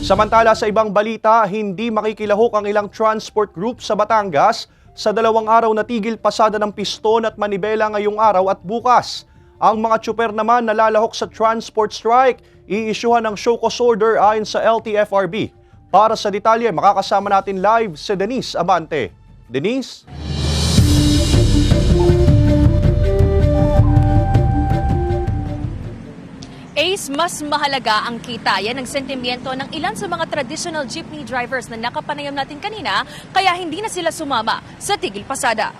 Samantala sa ibang balita, hindi makikilahok ang ilang transport group sa Batangas sa 2 araw na tigil pasada ng piston at manibela ngayong araw at bukas. Ang mga tsuper naman nalalahok sa transport strike, iisyuhan ng show cause order ayon sa LTFRB. Para sa detalye, makakasama natin live si Denise Abante. Denise? Ace, mas mahalaga ang kita. Yan ang sentimiento ng ilan sa mga traditional jeepney drivers na nakapanayam natin kanina, kaya hindi na sila sumama sa tigil pasada.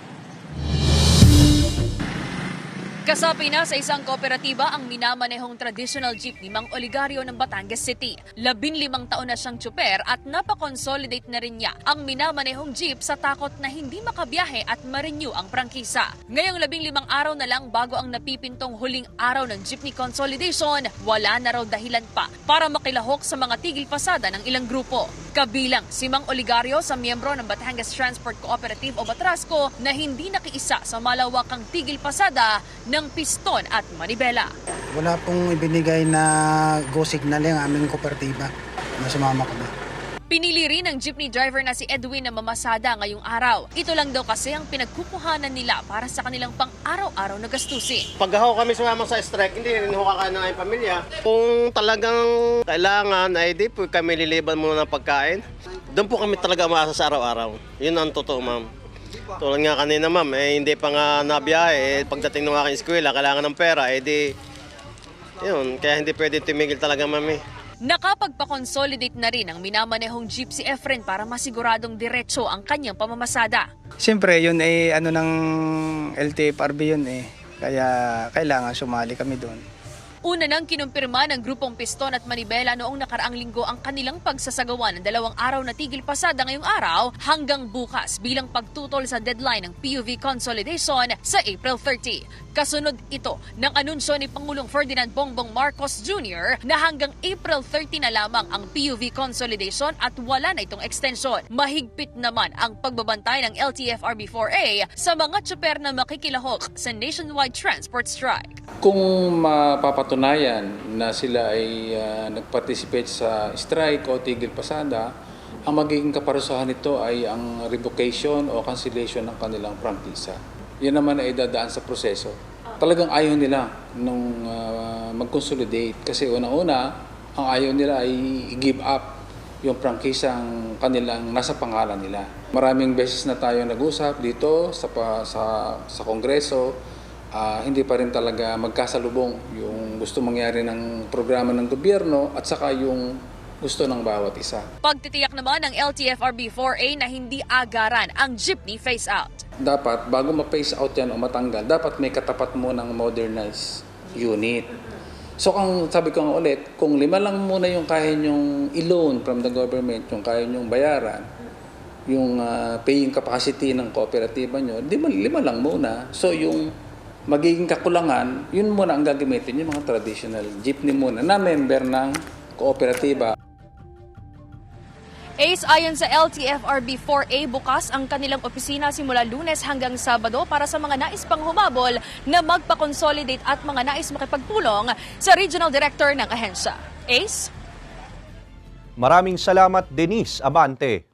Kasapi na sa isang kooperatiba ang minamanehong traditional jeepney Mang Oligario ng Batangas City. 15 taon na siyang tsuper at napakonsolidate na rin niya ang minamanehong jeep sa takot na hindi makabiyahe at ma-renew ang prangkisa. Ngayong 15 araw na lang bago ang napipintong huling araw ng jeepney consolidation, wala na raw dahilan pa para makilahok sa mga tigil pasada ng ilang grupo. Kabilang si Mang Oligario sa miyembro ng Batangas Transport Cooperative o Batrasco na hindi nakiisa sa malawakang tigil pasada ng piston at manibela. Wala pong ibinigay na go signal yung aming kooperatiba na sumama kami. Pinili rin ng jeepney driver na si Edwin na mamasada ngayong araw. Ito lang daw kasi ang pinagkukuhanan nila para sa kanilang pang-araw-araw na gastusin. Pag ako kami sumama sa strike, hindi rin hukakain ng aming pamilya. Kung talagang kailangan, ay di po kami liliban muna ng pagkain. Doon po kami talaga umaasa sa araw-araw. Yun ang totoo, ma'am. Tulad nga kanina, ma'am, hindi pa nga nabiyahe. Pagdating ng aking eskwela, kailangan ng pera, yun, kaya hindi pwede tumigil talaga, ma'am. Nakapagpa-consolidate na rin ang minamanehong jeep si Efren para masiguradong diretso ang kanyang pamamasada. Siyempre, yun ay ng LTFRB yun Kaya kailangan sumali kami doon. Una nang kinumpirma ng grupong Piston at Manibela noong nakaraang linggo ang kanilang pagsasagawa ng 2 araw na tigil pasada ngayong araw hanggang bukas bilang pagtutol sa deadline ng PUV consolidation sa April 30. Kasunod ito ng anunsyo ni Pangulong Ferdinand Bongbong Marcos Jr. na hanggang April 30 na lamang ang PUV consolidation at wala na itong extension. Mahigpit naman ang pagbabantay ng LTFRB-4A sa mga tsuper na makikilahok sa nationwide transport strike. Kung mapapatunayan na sila ay nag-participate sa strike o tigil pasada, ang magiging kaparusahan nito ay ang revocation o cancellation ng kanilang prangkisa. Yan naman ay dadaan sa proseso. Talagang ayaw nila nung mag-consolidate kasi unang-una, ang ayaw nila ay i-give up yung prangkisang kanilang nasa pangalan nila. Maraming beses na tayo nag-usap dito sa Kongreso. Hindi pa rin talaga magkasalubong yung gusto mangyari ng programa ng gobyerno at saka yung gusto ng bawat isa. Pagtitiyak naman ng LTFRB-4A na hindi agaran ang jeepney phase-out. Dapat, bago ma-phase out yan o matanggal, dapat may katapat mo ng modernized unit. So, sabi ko nga ulit, kung 5 lang muna yung kaya nyong i-loan from the government, yung kaya nyong bayaran, yung paying capacity ng kooperatiba nyo, 5 lang muna. So, yung magiging kakulangan, yun muna ang gagamitin, yung mga traditional jeepney muna na member ng kooperatiba. Ace, ayon sa LTFRB-4A, bukas ang kanilang opisina simula Lunes hanggang Sabado para sa mga nais pang humabol na magpa-consolidate at mga nais makipagpulong sa Regional Director ng ahensya. Ace? Maraming salamat, Denise Abante.